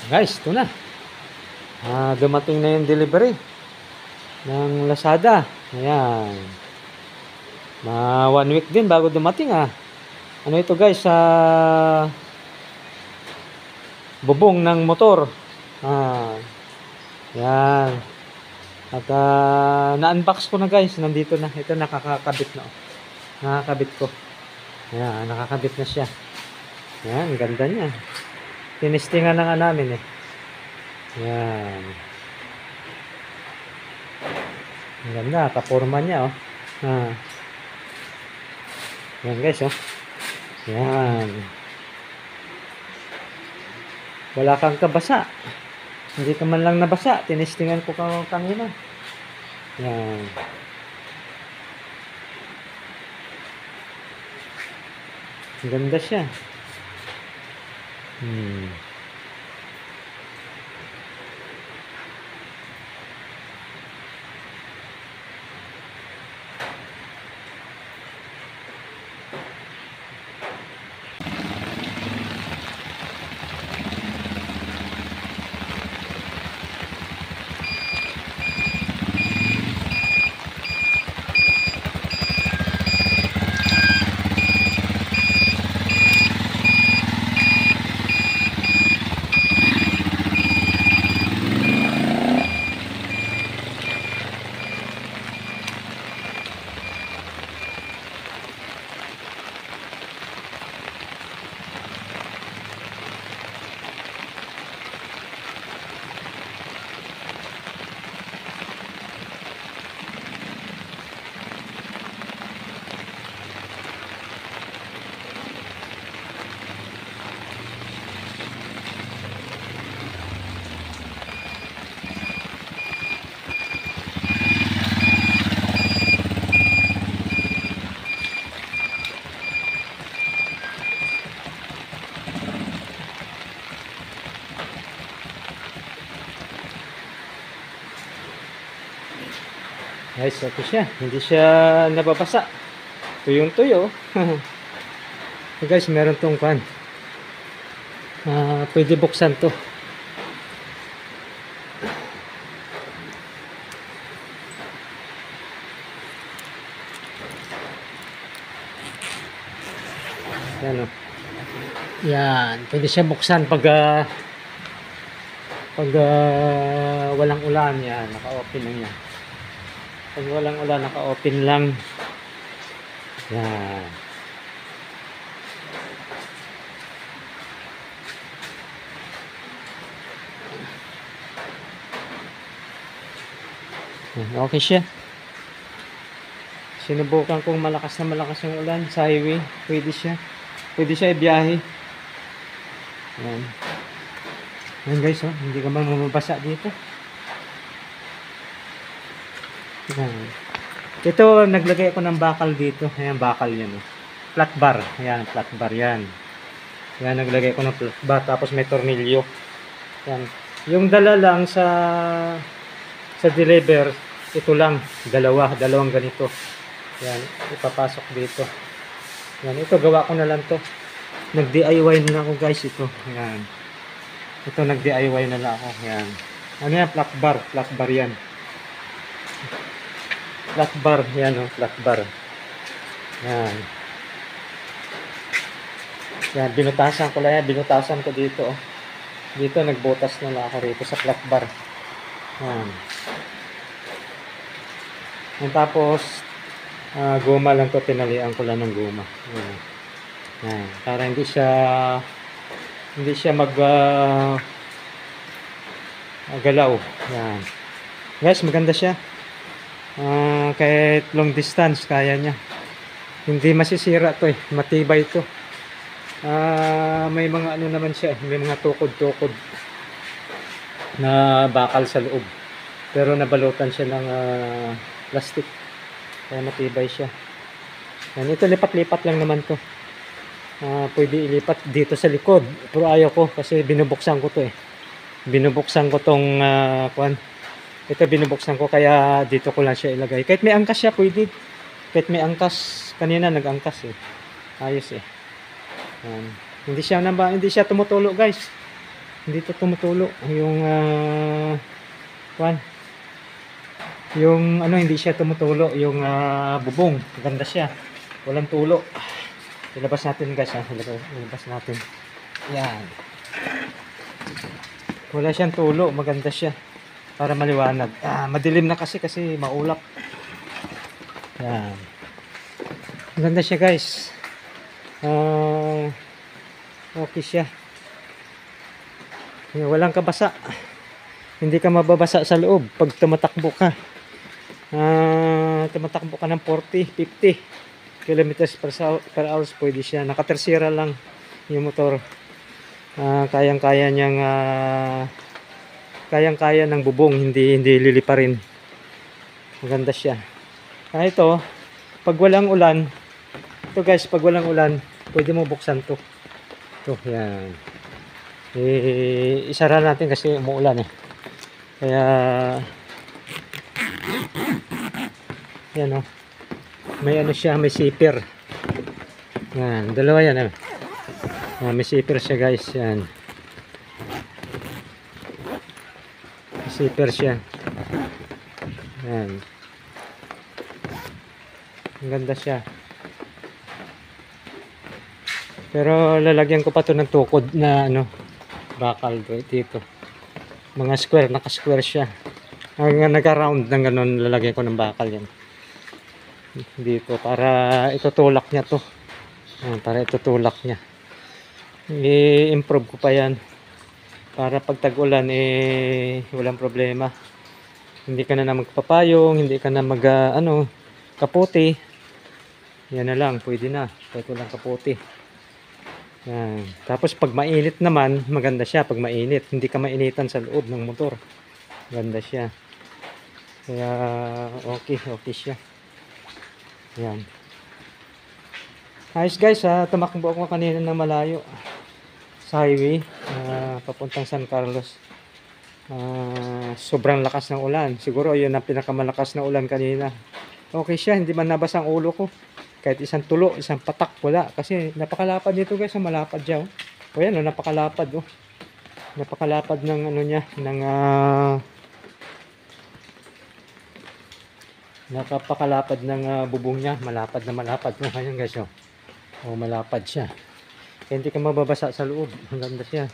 Guys, ito na. Dumating na yung delivery ng Lazada. Ayan. 1 week din bago dumating Ano ito guys? Bubong ng motor. Yan. At na-unbox ko na guys. Nandito na. Ito nakakabit na. Nakakabit ko. Ayan. Nakakabit na siya. Yan. Ganda niya. Tinistingan na nga namin Yan. Ang ganda. Kaporma niya Yan guys Yan. Wala kang kabasa. Hindi ka man lang nabasa. Tinistingan ko kanina. Yan. Ang ganda siya. Guys, ito siya. Hindi siya nababasa. Tuyong-tuyo. So guys, meron tong pan. Pwede buksan to. Yan Yan. Pwede siya buksan pag walang ulan. Yan. Naka-open lang yan. Pag walang ulan, naka-open lang. Yan. Okay siya. Sinubukan kong malakas yung ulan sa highway. Pwede siya. Pwede siya ibiyahe. Yan. Yan guys, hindi ka man mababasa dito. Yan. Ito, naglagay ako ng bakal dito. Ayan, bakal yan. Flat bar. Ayan, flat bar yan. Ayan, naglagay ako ng flat bar. Tapos may tornilyo. Yan. Yung dala lang sa deliver, ito lang. Dalawang ganito. Yan, ipapasok dito. Yan, ito gawa ko na lang to. Nag-DIY na ako guys ito. Ayan. Ito, nag-DIY na lang ako. Ayan. Ano yan? Flat bar. Flat bar yan. Flat bar, yan flat bar. Yan. Yan, binutasan ko lang yan. Binutasan ko dito Dito, nagbutas na lang ako rito sa flat bar. Yan. Yan, tapos, goma lang to. Tinalian ko lang ng goma. Yan. Yan. Para hindi siya galaw. Yan. Guys, maganda siya. Kahit long distance kaya niya. Hindi masisira to matibay to. May mga ano naman siya, may mga tukod-tukod na bakal sa loob, pero nabalutan siya ng plastic kaya matibay siya. Yan, ito lipat-lipat lang naman to. Pwede ilipat dito sa likod, pero ayaw ko kasi binubuksan ko to binubuksan ko tong ito binubuksan ko, kaya dito ko lang siya ilagay. Kahit may angkas siya, pwede. Kahit may angkas, kanina nag-angkas Ayos Hindi siya tumutulo guys. Hindi to tumutulo. Yung kwan. Yung ano, hindi siya tumutulo. Yung bubong. Ganda siya. Walang tulo. Ilabas natin guys ha. Ilabas natin. Yan. Wala siyang tulo. Maganda siya. Para maliwanag. Madilim na kasi maulap. Yan. Maganda siya guys. Okay siya. Walang kabasa. Hindi ka mababasa sa loob pag tumatakbo ka. Tumatakbo ka ng 40, 50 kilometers per hour, pwede siya. Nakatersira lang yung motor. Kayang-kaya niyang kayang-kaya ng bubong, hindi liliparin. Maganda siya. Ito, pag walang ulan, ito guys, pag walang ulan, pwede mo buksan to. Ito, yan. Isara natin kasi umuulan eh. Kaya yan oh. May ano siya, may zipper. Yan, dalawa yan may zipper siya guys, yan. May zipper siya. Yan. Ang ganda siya. Pero lalagyan ko pa to ng tukod na ano, bakal dito. Mga square, naka-square siya. Naka-round ng ganun, lalagyan ko ng bakal yan. Dito, para itutulak niya to. Para itutulak niya. I-improve ko pa yan. Para pag tag-ulan, walang problema. Hindi ka na magpapayong, hindi ka na kaputi. Yan na lang, pwede na. Kahit walang kaputi. Yan. Tapos pag mainit naman, maganda siya pag mainit. Hindi ka mainitan sa loob ng motor. Ganda siya. Kaya okay siya. Yan. Ayos guys, tumakbo ako kanina ng malayo sa highway papuntang San Carlos. Sobrang lakas ng ulan. Siguro yun ang pinakamalakas na ulan kanina. Okay siya, hindi man nabasa ang ulo ko. Kahit isang tulo, isang patak, wala. Kasi napakalapad nito guys, malapad siya. O yan, napakalapad. Napakalapad ng ano niya, napakalapad ng bubong niya. Malapad na malapad. Ayan guys, malapad siya. Kaya hindi ka mababasa sa loob. Ang ganda siya.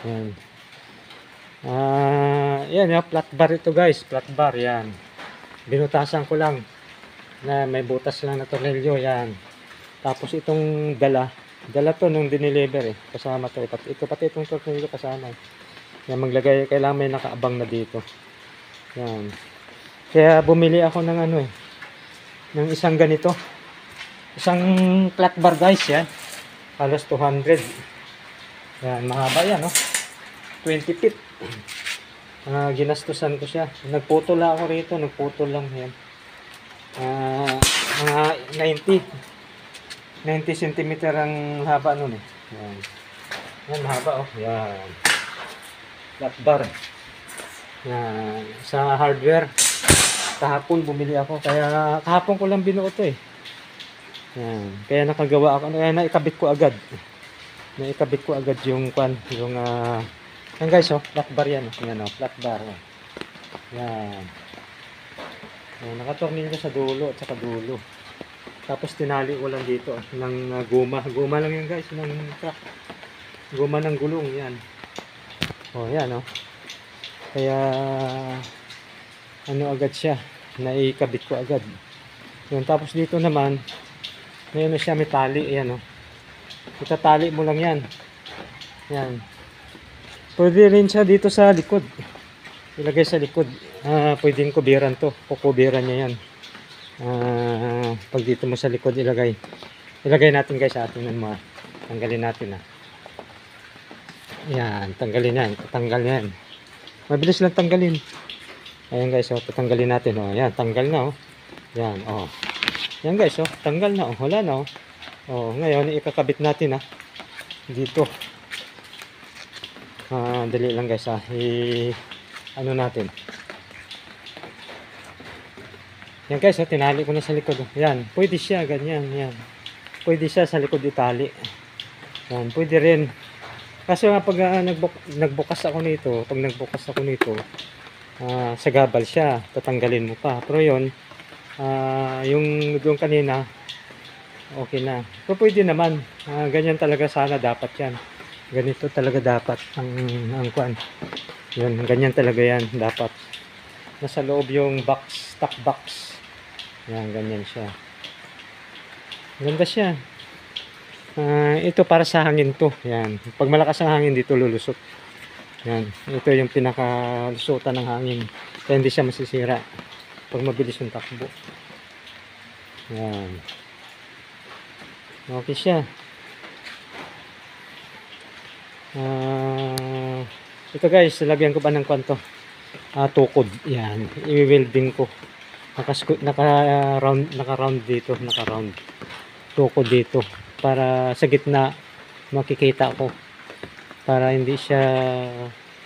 Yan. Yan, flat bar ito guys. Flat bar, yan. Binutasan ko lang na may butas lang na tornilyo, yan. Tapos itong dala to nung dineliver kasama to, pati itong tornilyo kasama yan. Maglagay, kailangan may nakaabang na dito, yan. Kaya bumili ako ng ng isang ganito, isang flat bar guys, yan. Halos 200, yan, mahaba yan 20 feet. Ginastusan ko siya. Nagputol ako rito. Nagputol lang yan. Mga 90 cm ang haba nun Yan. Yan, mahaba Yan. Flat bar. Yan. Sa hardware. Kahapon bumili ako. Kaya kahapon ko lang binuo to Yan. Kaya nakagawa ako. Kaya naikabit ko agad. Naikabit ko agad yung yan guys, flat bar yan. Yan flat bar. Yan. Nakatornilyo sa dulo at saka dulo. Tapos tinali ko lang dito ng guma. Guma lang yan guys, ng truck. Guma ng gulong, yan. Yan Kaya agad siya. Naikabit ko agad. Yun, tapos dito naman, may siya, may tali. Ayan itatali mo lang yan. Yan. Pwede rin siya dito sa likod. Ilagay sa likod. Pwedeng kubiran to. Kukubiran niya yan. Pag dito mo sa likod ilagay. Ilagay natin guys sa atin mo. Tanggalin natin Yan. Tanggalin yan. Tatanggal yan. Mabilis lang tanggalin. Ayan guys. Tatanggalin natin. Yan. Tanggal na. Yan. Yan guys. Tanggal na. Wala na. Ngayon ikakabit natin dito. Dali lang guys natin. Yan guys tinali ko na sa likod. Yan, pwede siya ganyan, yan. Pwede siya sa likod itali. Yan, pwede rin. Kaso nga pag nagbukas ako nito, sagabal siya, tatanggalin mo pa. Pero yun, yung doon kanina, okay na. Pero pwede naman, ganyan talaga sana dapat yan. Ganito talaga dapat ang kwan. Yun, ganyan talaga yan dapat. Nasa loob yung box, stock box. Yan, ganyan siya. Ganda siya. Ito para sa hangin to. Yan. Pag malakas ang hangin dito lulusot. Yan. Ito yung pinakalusutan ng hangin. Kaya hindi siya masisira. Pag mabilis yung takbo. Yan. Okay siya. Ito guys, lagyan ko ba ng kwanto? Tukod. Yan. I-welding ko. Naka-round dito. Naka-round. Tukod dito. Para sa gitna makikita ko. Para hindi siya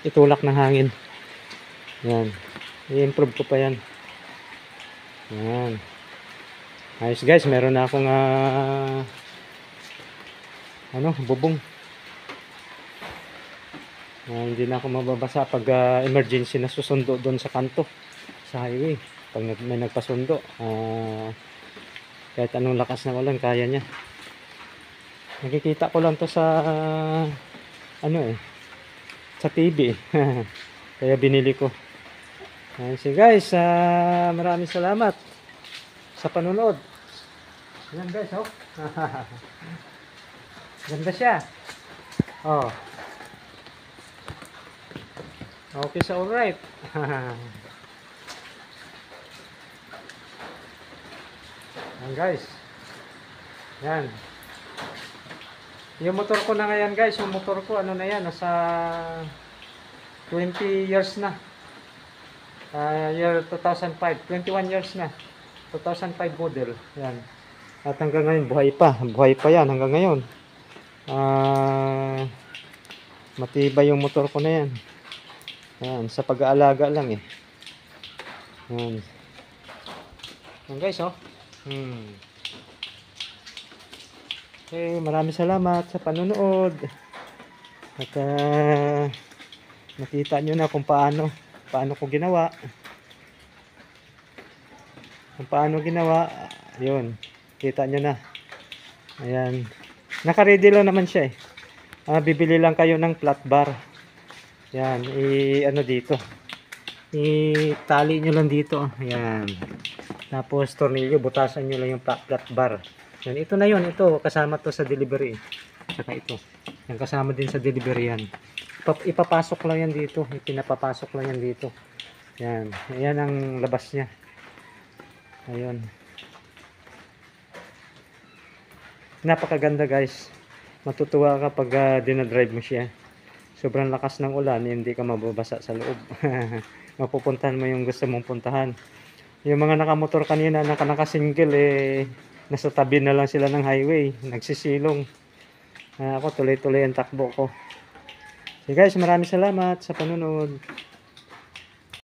itulak ng hangin. Yan. I-improve ko pa yan. Yan. Ayos guys, meron na akong bubong. Hindi na ako mababasa pag emergency na susundo doon sa kanto sa highway. Pag may nagpasundo, kahit anong lakas ng ulan, kaya niya. Nakikita ko lang to sa sa TV. Kaya binili ko. So guys, maraming salamat sa panunod. Yan guys, oh. Ganda siya. Oh. Okay, so alright. Yan guys. Yan. Yung motor ko na ngayon guys, yung motor ko ano na yan, nasa 20 years na. Year 2005, 21 years na. 2005 model. Yan. At hanggang ngayon buhay pa yan hanggang ngayon. Matibay yung motor ko na yan. Yan, sa pag-aalaga lang eh. Yan. Yan guys, oh. Okay, maraming salamat sa panonood. At nakita nyo na kung paano ko ginawa. Kung paano ginawa, yun. Kita nyo na. Ayan. Naka-ready lang naman siya eh. Bibili lang kayo ng flat bar. Yan, dito. I-tali nyo lang dito. Ayan. Tapos tornilyo, butasan nyo lang yung flat bar. Yan, ito na yun, ito kasama to sa delivery. Saka ito. Yan kasama din sa delivery yan. Ipapasok lang yan dito. Pinapapasok lang yan dito. Yan. Ayan ang labas niya. Ayun. Napakaganda guys. Matutuwa ka pag dinadrive mo siya. Sobrang lakas ng ulan, hindi ka mababasa sa loob. Mapupuntahan mo yung gusto mong puntahan. Yung mga nakamotor kanina, naka-single nasa tabi na lang sila ng highway, nagsisilong. Ako tuloy-tuloy ang takbo ko. So guys, maraming salamat sa panonood.